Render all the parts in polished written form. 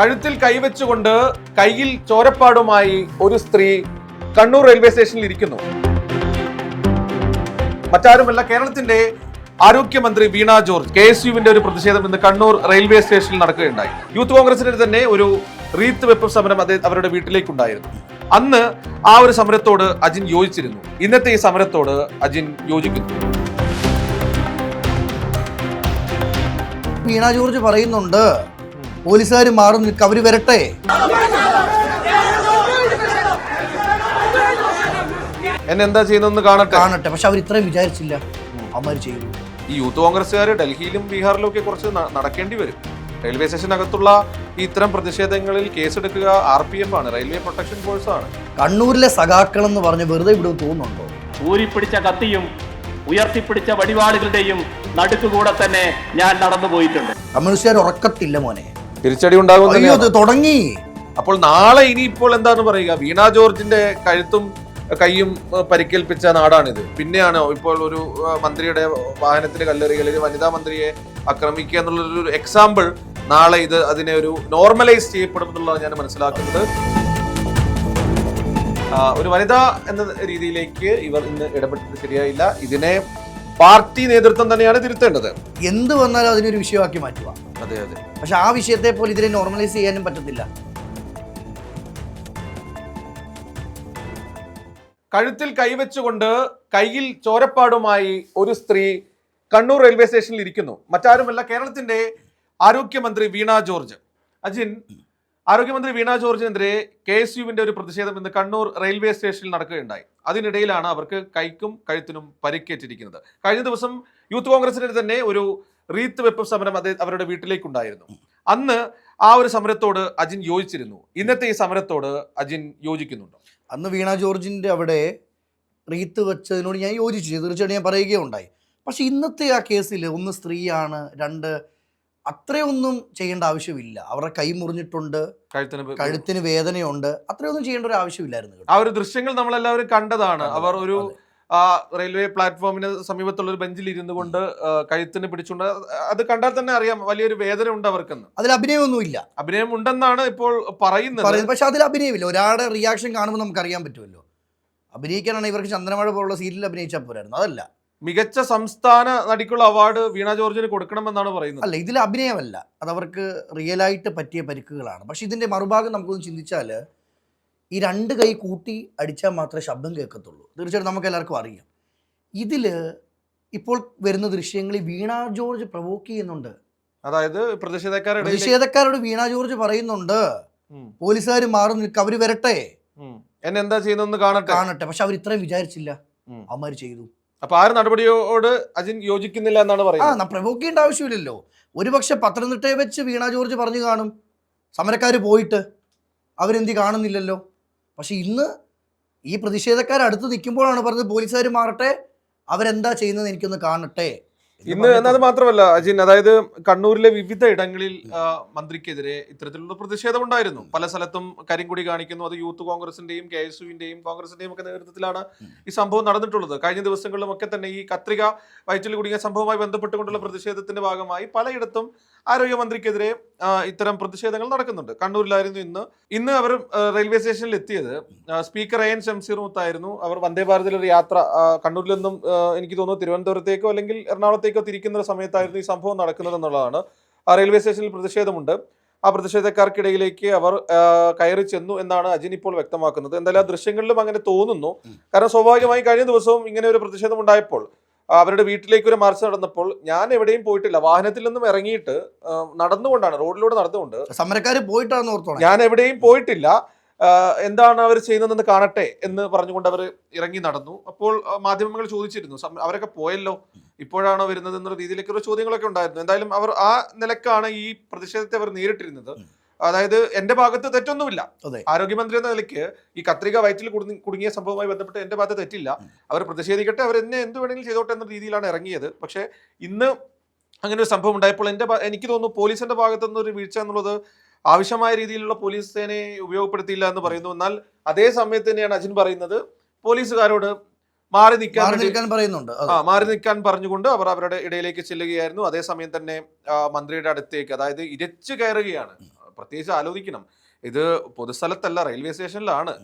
കഴുത്തിൽ കൈവച്ചുകൊണ്ട് കയ്യിൽ ചോരപ്പാടുമായി ഒരു സ്ത്രീ കണ്ണൂർ റെയിൽവേ സ്റ്റേഷനിൽ ഇരിക്കുന്നു. മറ്റാരുമല്ല, കേരളത്തിന്റെ ആരോഗ്യമന്ത്രി വീണ ജോർജ്. KSUവിന്റെ ഒരു പ്രതിഷേധം ഇന്ന് കണ്ണൂർ റെയിൽവേ സ്റ്റേഷനിൽ നടക്കുകയുണ്ടായി. യൂത്ത് കോൺഗ്രസിന്റെ തന്നെ ഒരു റീത്ത് വെപ്പ് സമരം അവരുടെ വീട്ടിലേക്കുണ്ടായിരുന്നു. അന്ന് ആ ഒരു സമരത്തോട് അജിൻ യോജിച്ചിരുന്നു. ഇന്നത്തെ ഈ സമരത്തോട് അജിൻ യോജിക്കുന്നു. വീണ ജോർജ് പറയുന്നുണ്ട്, പോലീസുകാർ മാറി നിൽക്കുക, അവര് വരട്ടെ. എന്നെ എന്താ ചെയ്യുന്നതെന്ന് കാണട്ടെ. പക്ഷെ അവർ ഇത്രയും വിചാരിച്ചില്ല, അവന്മാർ ചെയ്തു. ഈ യൂത്ത് കോൺഗ്രസ്സുകാർ ഡൽഹിയിലും ബീഹാറിലും ഒക്കെ കുറച്ച് നടക്കേണ്ടി വരും. റെയിൽവേ സ്റ്റേഷനകത്തുള്ള ഇത്തരം പ്രതിഷേധങ്ങളിൽ കേസെടുക്കുക RPF ആണ്, റെയിൽവേ പ്രൊട്ടക്ഷൻ ഫോഴ്സ് ആണ്. കണ്ണൂരിലെ സഖാക്കൾ എന്ന് പറഞ്ഞ് വെറുതെ ഇവിടെ തോന്നുന്നുണ്ടോ? ഊരിപ്പിടിച്ച കത്തിയും ഉയർത്തിപ്പിടിച്ച വടിവാളുകളുടെയും നടുക്കുകൂടെ തന്നെ ഞാൻ നടന്നു പോയിട്ടുണ്ട്. കമ്മ്യൂണിസ്റ്റുകാർ ഉറക്കത്തില്ല മോനെ, തിരിച്ചടി ഉണ്ടാകും തുടങ്ങി. അപ്പോൾ നാളെ ഇനിയിപ്പോൾ എന്താണ് പറയുക? വീണ ജോർജിന്റെ കഴുത്തും കൈയും പരിക്കേൽപ്പിച്ച നാടാണിത്. പിന്നെയാണ് ഇപ്പോൾ ഒരു മന്ത്രിയുടെ വാഹനത്തിന് കല്ലെറിയൽ, വനിതാ മന്ത്രിയെ ആക്രമിക്കുക എന്നുള്ളൊരു എക്സാമ്പിൾ നാളെ അതിനെ ഒരു നോർമലൈസ് ചെയ്യപ്പെടും എന്നുള്ളതാണ് ഞാൻ മനസ്സിലാക്കുന്നത്. ഒരു വനിത എന്ന രീതിയിലേക്ക് ഇവർ ഇന്ന് ഇടപെട്ടത് ശരിയായില്ല. ഇതിനെ പാർട്ടി നേതൃത്വം തന്നെയാണ് തിരുത്തേണ്ടത്. എന്ത് വന്നാലും അതിനൊരു വിഷയമാക്കി മാറ്റുക. അതെ. പക്ഷെ ആ വിഷയത്തെ പോലെ ഇതിനെ നോർമലൈസ് ചെയ്യാനും പറ്റത്തില്ല. കഴുത്തിൽ കൈവച്ചുകൊണ്ട് കയ്യിൽ ചോരപ്പാടുമായി ഒരു സ്ത്രീ കണ്ണൂർ റെയിൽവേ സ്റ്റേഷനിൽ ഇരിക്കുന്നു. മറ്റാരുമല്ല, കേരളത്തിന്റെ ആരോഗ്യമന്ത്രി വീണ ജോർജ്. അജിൻ, ആരോഗ്യമന്ത്രി വീണ ജോർജിനെതിരെ KSUവിന്റെ ഒരു പ്രതിഷേധം ഇന്ന് കണ്ണൂർ റെയിൽവേ സ്റ്റേഷനിൽ നടക്കുകയുണ്ടായി. അതിനിടയിലാണ് അവർക്ക് കൈക്കും കഴുത്തിനും പരിക്കേറ്റിരിക്കുന്നത്. കഴിഞ്ഞ ദിവസം യൂത്ത് കോൺഗ്രസിന്റെ തന്നെ ഒരു റീത്ത് വെപ്പ് സമരം അവരുടെ വീട്ടിലേക്കുണ്ടായിരുന്നു. അന്ന് ആ ഒരു സമരത്തോട് അജിൻ യോജിച്ചിരുന്നു. ഇന്നത്തെ ഈ സമരത്തോട് അജിൻ യോജിക്കുന്നുണ്ടോ? അന്ന് വീണ ജോർജിന്റെ അവിടെ റീത്ത് വെച്ചതിനോട് ഞാൻ യോജിച്ചു, തീർച്ചയായിട്ടും ഞാൻ പറയുകയുണ്ടായി. പക്ഷെ ഇന്നത്തെ ആ കേസിൽ ഒന്ന് സ്ത്രീയാണ്, രണ്ട് അത്രയൊന്നും ചെയ്യേണ്ട ആവശ്യമില്ല. അവരുടെ കൈ മുറിഞ്ഞിട്ടുണ്ട്, കഴുത്തിന് വേദനയുണ്ട്, അത്രയൊന്നും ചെയ്യേണ്ട ഒരു ആവശ്യമില്ലായിരുന്നു. ആ ഒരു ദൃശ്യങ്ങൾ നമ്മളെല്ലാവരും കണ്ടതാണ്. അവർ ഒരു റെയിൽവേ പ്ലാറ്റ്ഫോമിന് സമീപത്തുള്ള ഒരു ബെഞ്ചിൽ ഇരുന്നു കൊണ്ട് കഴുത്തിന് പിടിച്ചുകൊണ്ട്, അത് കണ്ടാൽ തന്നെ അറിയാം വലിയൊരു വേദന ഉണ്ട് അവർക്കെന്ന്. അതിൽ അഭിനയമൊന്നുമില്ല. അഭിനയം ഉണ്ടെന്നാണ് ഇപ്പോൾ പറയുന്നത്. പക്ഷെ അതിൽ അഭിനയമില്ല. ഒരാളുടെ റിയാക്ഷൻ കാണുമ്പോൾ നമുക്ക് അറിയാൻ പറ്റുമല്ലോ. അഭിനയിക്കാനാണ് ഇവർക്ക് ചന്ദ്രമഴ പോലുള്ള സീരിയലിൽ അഭിനയിച്ചാൽ പോരായിരുന്നു. അതല്ല, മികച്ച സംസ്ഥാന നടിക്കുള്ള അവാർഡ് വീണ ജോർജിന് കൊടുക്കണമെന്നാണ് പറയുന്നത്. അല്ല, ഇതിൽ അഭിനയമല്ല, അതവർക്ക് റിയലായിട്ട് പറ്റിയ പരിക്കുകളാണ്. പക്ഷെ ഇതിന്റെ മറുഭാഗം നമുക്കൊന്ന് ചിന്തിച്ചാൽ, ഈ രണ്ട് കൈ കൂട്ടി അടിച്ചാൽ മാത്രമേ ശബ്ദം കേൾക്കത്തുള്ളൂ. തീർച്ചയായിട്ടും നമുക്ക് എല്ലാവർക്കും അറിയാം. ഇതിൽ ഇപ്പോൾ വരുന്ന ദൃശ്യങ്ങളിൽ വീണ ജോർജ് പ്രൊവോക്ക് ചെയ്യുന്നുണ്ട്. അതായത് പ്രതിഷേധക്കാരോട് വീണ ജോർജ് പറയുന്നുണ്ട്, പോലീസുകാർ മാറി നിൽക്കുക, അവര് വരട്ടെ. എന്നെ എന്താ ചെയ്യുന്നതെന്ന് കാണട്ടെ. പക്ഷെ അവർ ഇത്രയും വിചാരിച്ചില്ല, അവന്മാർ ചെയ്തു. അപ്പൊ ആ ഒരു നടപടിയോട് അജിൻ യോജിക്കുന്നില്ല എന്നാണ് പറയുന്നത്. പ്രൊവോക്ക് ചെയ്യേണ്ട ആവശ്യമില്ലല്ലോ. ഒരുപക്ഷെ പത്തനംതിട്ടയെ വെച്ച് വീണ ജോർജ് പറഞ്ഞു കാണും, സമരക്കാർ പോയിട്ട് അവരെന്തി കാണുന്നില്ലല്ലോ. പക്ഷെ ഇന്ന് ഈ പ്രതിഷേധക്കാർ അടുത്ത് നിൽക്കുമ്പോഴാണ് പറഞ്ഞത്, പോലീസുകാർ മാറട്ടെ, അവരെന്താ ചെയ്യുന്നത് എനിക്കൊന്ന് കാണട്ടെ. ഇന്ന് എന്നത് മാത്രമല്ല അജിൻ, അതായത് കണ്ണൂരിലെ വിവിധ ഇടങ്ങളിൽ മന്ത്രിക്കെതിരെ ഇത്തരത്തിലുള്ള പ്രതിഷേധം ഉണ്ടായിരുന്നു. പല സ്ഥലത്തും കരിങ്കൊടി കാണിക്കുന്നു. അത് യൂത്ത് കോൺഗ്രസിന്റെയും KSUവിന്റെയും കോൺഗ്രസിന്റെയും ഒക്കെ നേതൃത്വത്തിലാണ് ഈ സംഭവം നടന്നിട്ടുള്ളത്. കഴിഞ്ഞ ദിവസങ്ങളിലും ഒക്കെ തന്നെ ഈ കത്രിക വയറ്റിൽ കുടുങ്ങിയ സംഭവവുമായി ബന്ധപ്പെട്ടുകൊണ്ടുള്ള പ്രതിഷേധത്തിന്റെ ഭാഗമായി പലയിടത്തും ആരോഗ്യമന്ത്രിക്കെതിരെ ഇത്തരം പ്രതിഷേധങ്ങൾ നടക്കുന്നുണ്ട്. കണ്ണൂരിലായിരുന്നു ഇന്ന് അവർ റെയിൽവേ സ്റ്റേഷനിൽ എത്തിയത്. സ്പീക്കർ AN ഷംസീർ മുത്തായിരുന്നു. അവർ വന്ദേ ഭാരതിലൊരു യാത്ര കണ്ണൂരിൽ നിന്നും എനിക്ക് തോന്നുന്നു തിരുവനന്തപുരത്തേക്കോ അല്ലെങ്കിൽ എറണാകുളത്തേക്കോ തിരിക്കുന്ന സമയത്തായിരുന്നു ഈ സംഭവം നടക്കുന്നത് എന്നുള്ളതാണ്. റെയിൽവേ സ്റ്റേഷനിൽ പ്രതിഷേധമുണ്ട്. ആ പ്രതിഷേധക്കാർക്കിടയിലേക്ക് അവർ കയറി ചെന്നു എന്നാണ് അജിൻ ഇപ്പോൾ വ്യക്തമാക്കുന്നത്. എന്തായാലും ആ ദൃശ്യങ്ങളിലും അങ്ങനെ തോന്നുന്നു. കാരണം സ്വാഭാവികമായി കഴിഞ്ഞ ദിവസവും ഇങ്ങനെ ഒരു പ്രതിഷേധം ഉണ്ടായപ്പോൾ അവരുടെ വീട്ടിലേക്ക് ഒരു മാർച്ച് നടന്നപ്പോൾ ഞാൻ എവിടെയും പോയിട്ടില്ല, വാഹനത്തിൽ നിന്നും ഇറങ്ങിയിട്ട് നടന്നുകൊണ്ടാണ്, റോഡിലൂടെ നടന്നുകൊണ്ട് സമരക്കാര് പോയിട്ടാണെന്ന് ഓർത്തോണം, ഞാൻ എവിടെയും പോയിട്ടില്ല, എന്താണ് അവർ ചെയ്യുന്നതെന്ന് കാണട്ടെ എന്ന് പറഞ്ഞുകൊണ്ട് അവർ ഇറങ്ങി നടന്നു. അപ്പോൾ മാധ്യമങ്ങൾ ചോദിച്ചിരുന്നു, അവരൊക്കെ പോയല്ലോ, ഇപ്പോഴാണോ വരുന്നത് എന്നുള്ള രീതിയിലേക്കുള്ള ചോദ്യങ്ങളൊക്കെ ഉണ്ടായിരുന്നു. എന്തായാലും അവർ ആ നിലക്കാണ് ഈ പ്രതിഷേധത്തെ അവർ നേരിട്ടിരുന്നത്. അതായത് എന്റെ ഭാഗത്ത് തെറ്റൊന്നുമില്ല. ആരോഗ്യമന്ത്രി എന്ന നിലയ്ക്ക് ഈ കത്രിക വയറ്റിൽ കുടുങ്ങിയ സംഭവവുമായി ബന്ധപ്പെട്ട് എന്റെ ഭാഗത്ത് തെറ്റില്ല. അവർ പ്രതിഷേധിക്കട്ടെ, അവർ എന്നെ എന്ത് വേണമെങ്കിലും ചെയ്തോട്ടെ എന്ന രീതിയിലാണ് ഇറങ്ങിയത്. പക്ഷെ ഇന്ന് അങ്ങനെ ഒരു സംഭവം ഉണ്ടായപ്പോൾ എനിക്ക് തോന്നുന്നു പോലീസിന്റെ ഭാഗത്തുനിന്ന് ഒരു വീഴ്ച എന്നുള്ളത് ആവശ്യമായ രീതിയിലുള്ള പോലീസ് സേനയെ ഉപയോഗപ്പെടുത്തിയില്ല എന്ന് പറയുന്നു. എന്നാൽ അതേ സമയത്ത് തന്നെയാണ് അജിൻ പറയുന്നത്, പോലീസുകാരോട് മാറി നിൽക്കാൻ പറഞ്ഞുകൊണ്ട് അവർ അവരുടെ ഇടയിലേക്ക് ചെല്ലുകയായിരുന്നു. അതേസമയം തന്നെ മന്ത്രിയുടെ അടുത്തേക്ക്, അതായത് ഇരച്ചു കയറുകയാണ്. പ്രത്യേകിച്ച് ആലോചിക്കണം, ഇത് പൊതുസ്ഥലത്തല്ല, റെയിൽവേ സ്റ്റേഷനിലാണ്.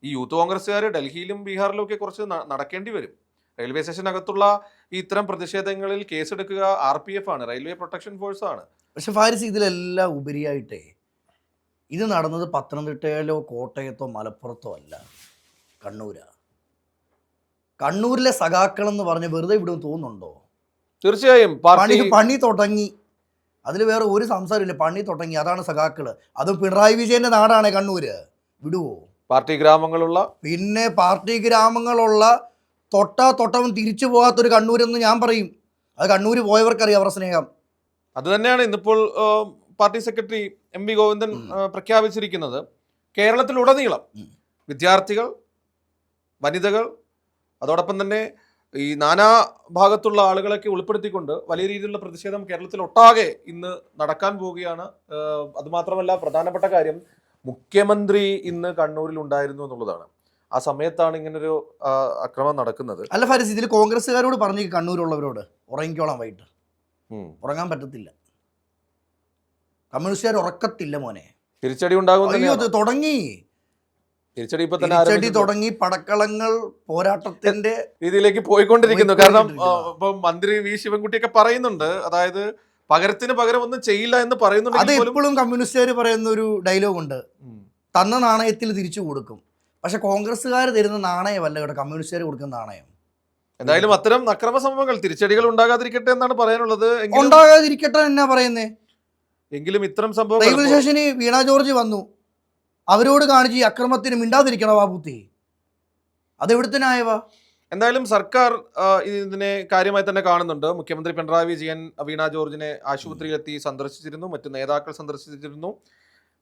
ഈ യൂത്ത് കോൺഗ്രസ്സുകാർ ഡൽഹിയിലും ബീഹാറിലും ഒക്കെ കുറച്ച് നടക്കേണ്ടി വരും. റെയിൽവേ സ്റ്റേഷനകത്തുള്ള ഈ ഇത്തരം പ്രതിഷേധങ്ങളിൽ കേസെടുക്കുക RPF ആണ്, റെയിൽവേ പ്രൊട്ടക്ഷൻ ഫോഴ്സ് ആണ്. പക്ഷെ ഫാരിസ്, ഇതിലെല്ലാം ഉപരിയായിട്ടേ ഇത് നടന്നത് പത്തനംതിട്ടയിലോ കോട്ടയത്തോ മലപ്പുറത്തോ അല്ല, കണ്ണൂരാണ്. കണ്ണൂരിലെ സഖാക്കളെന്ന് പറഞ്ഞ് വെറുതെ വിടുമെന്ന് തോന്നുന്നുണ്ടോ? തീർച്ചയായും പണി തുടങ്ങി, അതിൽ വേറെ ഒരു സംസാരമില്ല. പണി തുടങ്ങി, അതാണ് സഖാക്കള്. അതും പിണറായി വിജയന്റെ നാടാണ് കണ്ണൂര്. വിടുവോ? പാർട്ടി ഗ്രാമങ്ങളുള്ള, പിന്നെ പാർട്ടി ഗ്രാമങ്ങളുള്ള തൊട്ടവൻ തിരിച്ചു പോകാത്തൊരു കണ്ണൂരെന്ന് ഞാൻ പറയും. അത് കണ്ണൂര് പോയവർക്കറിയാം അവരുടെ സ്നേഹം. അത് തന്നെയാണ് ഇന്നിപ്പോൾ പാർട്ടി സെക്രട്ടറി MV ഗോവിന്ദൻ പ്രഖ്യാപിച്ചിരിക്കുന്നത്. കേരളത്തിലുടനീളം വിദ്യാർത്ഥികൾ, വനിതകൾ, അതോടൊപ്പം തന്നെ ഈ നാനാ ഭാഗത്തുള്ള ആളുകളൊക്കെ ഉൾപ്പെടുത്തിക്കൊണ്ട് വലിയ രീതിയിലുള്ള പ്രതിഷേധം കേരളത്തിൽ ഒട്ടാകെ ഇന്ന് നടക്കാൻ പോവുകയാണ്. അതുമാത്രമല്ല, പ്രധാനപ്പെട്ട കാര്യം മുഖ്യമന്ത്രി ഇന്ന് കണ്ണൂരിൽ ഉണ്ടായിരുന്നു എന്നുള്ളതാണ്. ആ സമയത്താണ് ഇങ്ങനൊരു അക്രമം നടക്കുന്നത്. അല്ല ഫാരിസ്, ഇതിൽ കോൺഗ്രസ്സുകാരോട് പറഞ്ഞു കണ്ണൂരുള്ളവരോട് ഉറങ്ങിക്കോളാം, വൈകിട്ട് ഉറങ്ങാൻ പറ്റത്തില്ല, കമ്മ്യൂണിസ്റ്റുകാർ ഉറക്കത്തില്ല മോനെ. തിരിച്ചടി ഉണ്ടാകും. തുടങ്ങി തിരിച്ചടി തുടങ്ങി, പടക്കളങ്ങൾ പോരാട്ടത്തിന്റെ രീതിയിലേക്ക് പോയിക്കൊണ്ടിരിക്കുന്നു. കാരണം ഇപ്പൊ മന്ത്രി V ശിവൻകുട്ടിയൊക്കെ പറയുന്നുണ്ട്, അതായത് പകരത്തിന് പകരം ഒന്നും ചെയ്യില്ല എന്ന് പറയുന്നുണ്ട്. അത് എപ്പോഴും കമ്മ്യൂണിസ്റ്റുകാർ പറയുന്ന ഒരു ഡയലോഗ് ഉണ്ട്, തന്ന നാണയത്തിൽ തിരിച്ചു കൊടുക്കും. പക്ഷെ കോൺഗ്രസ്സുകാർ തരുന്ന നാണയമല്ല ഇവിടെ കമ്മ്യൂണിസ്റ്റുകാർ കൊടുക്കുന്ന നാണയം. എന്തായാലും അത്തരം അക്രമ സംഭവങ്ങൾ, തിരിച്ചടികൾ ഉണ്ടാകാതിരിക്കട്ടെ എന്നാണ് പറയാനുള്ളത്. ഉണ്ടാകാതിരിക്കട്ടെ എന്നാ പറയുന്നേ. എങ്കിലും ഇത്തരം സംഭവം റെയിൽവേ സ്റ്റേഷനിൽ വീണ ജോർജ് വന്നു, അവരോട് കാണിച്ച് ഈ അക്രമത്തിന് മിണ്ടാതിരിക്കണ ബാബുത്തി, അതെവിടുത്തെ ന്യായവാ? എന്തായാലും സർക്കാർ ഇതിനെ കാര്യമായി തന്നെ കാണുന്നുണ്ട്. മുഖ്യമന്ത്രി പിണറായി വിജയൻ വീണ ജോർജിനെ ആശുപത്രിയിലെത്തി സന്ദർശിച്ചിരുന്നു, മറ്റു നേതാക്കൾ സന്ദർശിച്ചിരുന്നു.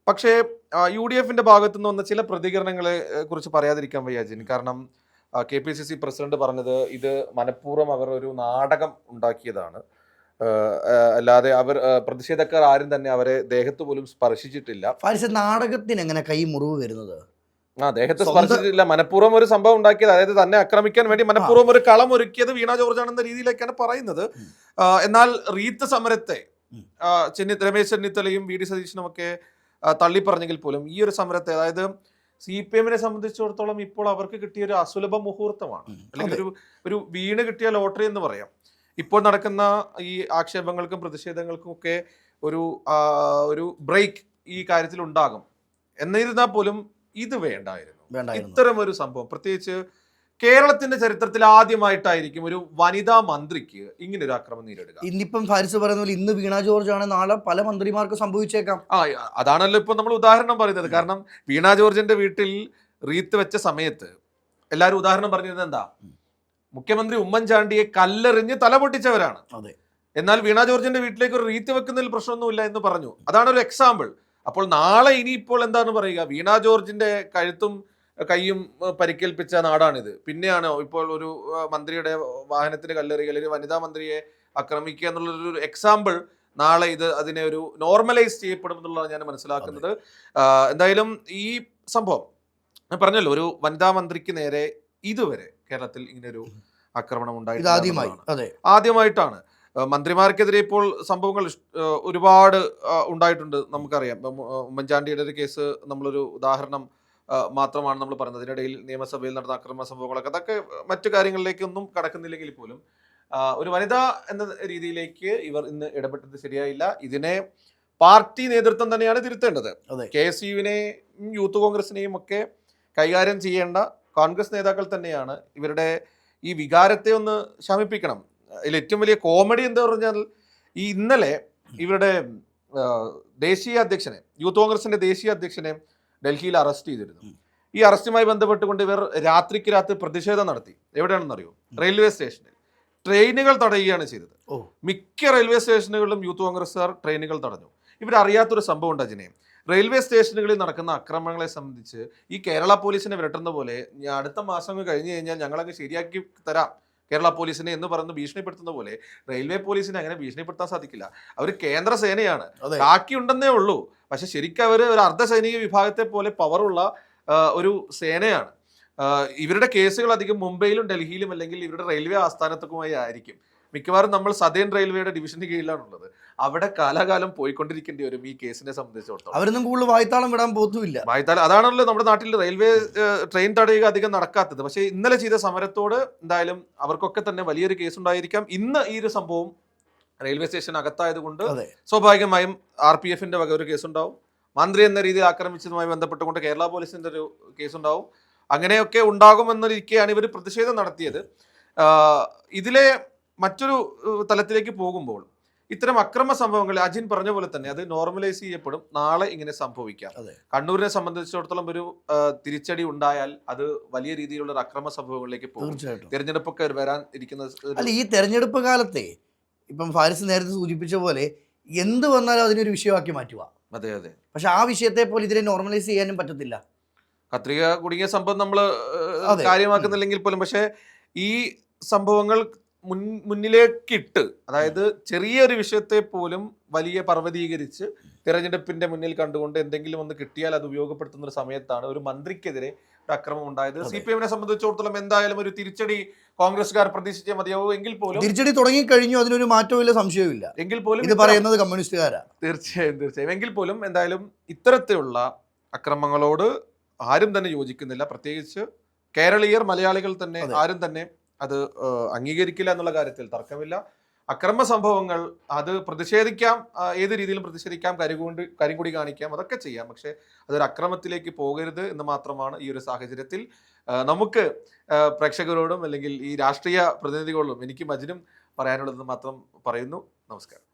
പക്ഷേ UDFന്റെ ഭാഗത്തു നിന്ന് വന്ന ചില പ്രതികരണങ്ങളെ കുറിച്ച് പറയാതിരിക്കാൻ വയ്യ അജിൻ. കാരണം KPCC പ്രസിഡന്റ് പറഞ്ഞത് ഇത് മനഃപൂർവ്വം അവർ ഒരു നാടകം ഉണ്ടാക്കിയതാണ്, അല്ലാതെ അവർ പ്രതിഷേധക്കാർ ആരും തന്നെ അവരെ ദേഹത്ത് പോലും സ്പർശിച്ചിട്ടില്ല. നാടകത്തിന് എങ്ങനെ കൈ മുറിവ് വരുന്നത്? ദേഹത്ത് സ്പർശിച്ചിട്ടില്ല, മനഃപൂർവ്വം ഒരു സംഭവം ഉണ്ടാക്കിയത്, അതായത് തന്നെ ആക്രമിക്കാൻ വേണ്ടി മനഃപൂർവ്വം ഒരു കളം ഒരുക്കിയത് വീണ ജോർജ് ആണെന്ന രീതിയിലേക്കാണ് പറയുന്നത്. എന്നാൽ റീത്ത് സമരത്തെ രമേശ് ചെന്നിത്തലയും VD സതീശനും ഒക്കെ തള്ളി പറഞ്ഞെങ്കിൽ പോലും ഈ ഒരു സമരത്തെ, അതായത് CPM-നെ സംബന്ധിച്ചിടത്തോളം ഇപ്പോൾ അവർക്ക് കിട്ടിയ ഒരു അസുലഭ മുഹൂർത്തമാണ്, അല്ലെങ്കിൽ ഒരു വീണ് കിട്ടിയ ലോട്ടറി എന്ന് പറയാം. ഇപ്പോൾ നടക്കുന്ന ഈ ആക്ഷേപങ്ങൾക്കും പ്രതിഷേധങ്ങൾക്കും ഒക്കെ ഒരു ബ്രേക്ക് ഈ കാര്യത്തിൽ ഉണ്ടാകും. എന്നിരുന്നാൽ പോലും ഇത് വേണ്ടായിരുന്നു. ഇത്തരം ഒരു സംഭവം പ്രത്യേകിച്ച് കേരളത്തിന്റെ ചരിത്രത്തിൽ ആദ്യമായിട്ടായിരിക്കും ഒരു വനിതാ മന്ത്രിക്ക് ഇങ്ങനെ ഒരു ആക്രമണം നേരിടുക. ഇന്നിപ്പം ഫാരിസ് പറയുന്ന പോലെ ഇന്ന് വീണ ജോർജ് ആണ്, നാളെ പല മന്ത്രിമാർക്ക് സംഭവിച്ചേക്കാം. അതാണല്ലോ ഇപ്പൊ നമ്മൾ ഉദാഹരണം പറയുന്നത്. കാരണം വീണ ജോർജിന്റെ വീട്ടിൽ റീത്ത് വെച്ച സമയത്ത് എല്ലാവരും ഉദാഹരണം പറഞ്ഞിരുന്നത് എന്താ? മുഖ്യമന്ത്രി ഉമ്മൻചാണ്ടിയെ കല്ലെറിഞ്ഞ് തല പൊട്ടിച്ചവരാണ്. എന്നാൽ വീണ ജോർജിന്റെ വീട്ടിലേക്ക് ഒരു റീത്ത് വെക്കുന്നതിൽ പ്രശ്നമൊന്നുമില്ല എന്ന് പറഞ്ഞു. അതാണ് ഒരു എക്സാമ്പിൾ. അപ്പോൾ നാളെ ഇനിയിപ്പോൾ എന്താണ് പറയുക? വീണ ജോർജിന്റെ കഴുത്തും കൈയും പരിക്കേൽപ്പിച്ച നാടാണിത്. പിന്നെയാണോ ഇപ്പോൾ ഒരു മന്ത്രിയുടെ വാഹനത്തിന് കല്ലെറിയുക, അല്ലെങ്കിൽ വനിതാ മന്ത്രിയെ ആക്രമിക്കുക എന്നുള്ളൊരു എക്സാമ്പിൾ നാളെ അതിനെ ഒരു നോർമലൈസ് ചെയ്യപ്പെടും എന്നുള്ളതാണ് ഞാൻ മനസ്സിലാക്കുന്നത്. എന്തായാലും ഈ സംഭവം ഞാൻ പറഞ്ഞല്ലോ, ഒരു വനിതാ മന്ത്രിക്ക് നേരെ ഇതുവരെ കേരളത്തിൽ ഇങ്ങനൊരു ആക്രമണം ആദ്യമായിട്ടാണ്. മന്ത്രിമാർക്കെതിരെ ഇപ്പോൾ സംഭവങ്ങൾ ഒരുപാട് ഉണ്ടായിട്ടുണ്ട്, നമുക്കറിയാം. ഉമ്മൻചാണ്ടിയുടെ ഒരു കേസ് നമ്മളൊരു ഉദാഹരണം മാത്രമാണ് നമ്മൾ പറഞ്ഞത്. അതിനിടയിൽ നിയമസഭയിൽ നടന്ന അക്രമ സംഭവങ്ങളൊക്കെ, അതൊക്കെ മറ്റു കാര്യങ്ങളിലേക്കൊന്നും കടക്കുന്നില്ലെങ്കിൽ പോലും ഒരു വനിത എന്ന രീതിയിലേക്ക് ഇവർ ഇന്ന് ഇടപെട്ടത് ശരിയായില്ല. ഇതിനെ പാർട്ടി നേതൃത്വം തന്നെയാണ് തിരുത്തേണ്ടത്. KSUവിനെയും യൂത്ത് കോൺഗ്രസിനെയും ഒക്കെ കൈകാര്യം ചെയ്യേണ്ട കോൺഗ്രസ് നേതാക്കൾ തന്നെയാണ്. ഇവരുടെ ഈ വികാരത്തെ ഒന്ന് ശമിപ്പിക്കണം. ഇതിൽ ഏറ്റവും വലിയ കോമഡി എന്താ പറഞ്ഞാൽ, ഈ ഇന്നലെ ഇവരുടെ ദേശീയ അധ്യക്ഷനെ, യൂത്ത് കോൺഗ്രസിന്റെ ദേശീയ അധ്യക്ഷനെ ഡൽഹിയിൽ അറസ്റ്റ് ചെയ്തിരുന്നു. ഈ അറസ്റ്റുമായി ബന്ധപ്പെട്ടുകൊണ്ട് ഇവർ രാത്രിക്ക് രാത്രി പ്രതിഷേധം നടത്തി. എവിടെയാണെന്നറിയോ? റെയിൽവേ സ്റ്റേഷനിൽ ട്രെയിനുകൾ തടയുകയാണ് ചെയ്തത്. മിക്ക റെയിൽവേ സ്റ്റേഷനുകളിലും യൂത്ത് കോൺഗ്രസ്സുകാർ ട്രെയിനുകൾ തടഞ്ഞു. ഇവരറിയാത്തൊരു സംഭവം ഉണ്ട് അജിനെ. റെയിൽവേ സ്റ്റേഷനുകളിൽ നടക്കുന്ന അക്രമങ്ങളെ സംബന്ധിച്ച് ഈ കേരള പോലീസിനെ വിരട്ടുന്ന പോലെ അടുത്ത മാസങ്ങൾ കഴിഞ്ഞ് കഴിഞ്ഞാൽ ഞങ്ങളങ്ങ് ശരിയാക്കി തരാം കേരള പോലീസിനെ എന്ന് പറഞ്ഞ് ഭീഷണിപ്പെടുത്തുന്ന പോലെ റെയിൽവേ പോലീസിനെ അങ്ങനെ ഭീഷണിപ്പെടുത്താൻ സാധിക്കില്ല. അവർ കേന്ദ്ര സേനയാണ്, ബാക്കി ഉണ്ടെന്നേ ഉള്ളൂ. പക്ഷെ ശരിക്കും അവർ ഒരു അർദ്ധ സൈനിക വിഭാഗത്തെ പോലെ പവറുള്ള ഒരു സേനയാണ്. ഇവരുടെ കേസുകൾ അധികം മുംബൈയിലും ഡൽഹിയിലും അല്ലെങ്കിൽ ഇവരുടെ റെയിൽവേ ആസ്ഥാനത്തുമായി ആയിരിക്കും. മിക്കവാറും നമ്മൾ സദേൺ റെയിൽവേയുടെ ഡിവിഷന് കീഴിലാണുള്ളത്. അവിടെ കാലാകാലം പോയിക്കൊണ്ടിരിക്കേണ്ടി വരും ഈ കേസിനെ സംബന്ധിച്ചിടത്തോളം. അവരൊന്നും കൂടുതൽ വായ്ത്താളം വിടാൻ പോത്തുമില്ല. വായ്ത്താളം അതാണല്ലോ നമ്മുടെ നാട്ടിൽ റെയിൽവേ ട്രെയിൻ തടയുക അധികം നടക്കാത്തത്. പക്ഷേ ഇന്നലെ ചെയ്ത സമരത്തോട് എന്തായാലും അവർക്കൊക്കെ തന്നെ വലിയൊരു കേസ് ഉണ്ടായിരിക്കാം. ഇന്ന് ഈ ഒരു സംഭവം റെയിൽവേ സ്റ്റേഷൻ അകത്തായതുകൊണ്ട് സ്വാഭാവികമായും RPF-ന്റെ വക ഒരു കേസുണ്ടാവും. മന്ത്രി എന്ന രീതിയിൽ ആക്രമിച്ചതുമായി ബന്ധപ്പെട്ടുകൊണ്ട് കേരള പോലീസിന്റെ ഒരു കേസുണ്ടാവും. അങ്ങനെയൊക്കെ ഉണ്ടാകുമെന്നിരിക്കെയാണ് ഇവർ പ്രതിഷേധം നടത്തിയത്. ഇതിലെ മറ്റൊരു തലത്തിലേക്ക് പോകുമ്പോൾ ഇത്തരം അക്രമ സംഭവങ്ങൾ അജിൻ പറഞ്ഞ പോലെ തന്നെ അത് നോർമലൈസ് ചെയ്യപ്പെടും. നാളെ ഇങ്ങനെ സംഭവിക്കാം. കണ്ണൂരിനെ സംബന്ധിച്ചിടത്തോളം ഒരു തിരിച്ചടി ഉണ്ടായാൽ അത് വലിയ രീതിയിലുള്ള ഒരു അക്രമ സംഭവങ്ങളിലേക്ക് പോകും. തെരഞ്ഞെടുപ്പൊക്കെ വരാൻ ഇരിക്കുന്ന അല്ല, ഈ തെരഞ്ഞെടുപ്പ് കാലത്തെ ഇപ്പം ഫാരിസ് നേരത്തെ സൂചിപ്പിച്ച പോലെ എന്ത് വന്നാലും അതിനൊരു വിഷയമാക്കി മാറ്റുക. അതെ അതെ. പക്ഷെ ആ വിഷയത്തെ പോലെ ഇതിനെ നോർമലൈസ് ചെയ്യാനും പറ്റത്തില്ല. കത്രിക കുടുങ്ങിയ സംഭവം നമ്മൾ കാര്യമാക്കുന്നില്ലെങ്കിൽ പോലും പക്ഷെ ഈ സംഭവങ്ങൾ മുന്നിലേക്കിട്ട്, അതായത് ചെറിയൊരു വിഷയത്തെ പോലും വലിയ പർവ്വതീകരിച്ച് തെരഞ്ഞെടുപ്പിന്റെ മുന്നിൽ കണ്ടുകൊണ്ട് എന്തെങ്കിലും ഒന്ന് കിട്ടിയാൽ അത് ഉപയോഗപ്പെടുത്തുന്ന ഒരു സമയത്താണ് ഒരു മന്ത്രിക്കെതിരെ ഒരു അക്രമം ഉണ്ടായത്. CPM-നെ സംബന്ധിച്ചിടത്തോളം എന്തായാലും ഒരു തിരിച്ചടി കോൺഗ്രസ്സുകാർ പ്രതീക്ഷിച്ചേ മതിയാവൂ. എങ്കിൽ പോലും തിരിച്ചടി തുടങ്ങിക്കഴിഞ്ഞു, അതിനൊരു മാറ്റവും സംശയമില്ല. എങ്കിൽ പോലും ഇത് പറയുന്നത് കമ്മ്യൂണിസ്റ്റുകാരാ. തീർച്ചയായും. എങ്കിൽ പോലും എന്തായാലും ഇത്തരത്തിലുള്ള അക്രമങ്ങളോട് ആരും തന്നെ യോജിക്കുന്നില്ല. പ്രത്യേകിച്ച് കേരളീയർ, മലയാളികൾ തന്നെ ആരും തന്നെ അത് അംഗീകരിക്കില്ല എന്നുള്ള കാര്യത്തിൽ തർക്കമില്ല. അക്രമ സംഭവങ്ങൾ അത് പ്രതിഷേധിക്കാം, ഏത് രീതിയിലും പ്രതിഷേധിക്കാം, കരിങ്കൊടി കാണിക്കാം, അതൊക്കെ ചെയ്യാം. പക്ഷെ അതൊരു അക്രമത്തിലേക്ക് പോകരുത് എന്ന് മാത്രമാണ് ഈ ഒരു സാഹചര്യത്തിൽ നമുക്ക് പ്രേക്ഷകരോടും അല്ലെങ്കിൽ ഈ രാഷ്ട്രീയ പ്രതിനിധികളോടും എനിക്കും അജിനും പറയാനുള്ളതെന്ന് മാത്രം പറയുന്നു. നമസ്കാരം.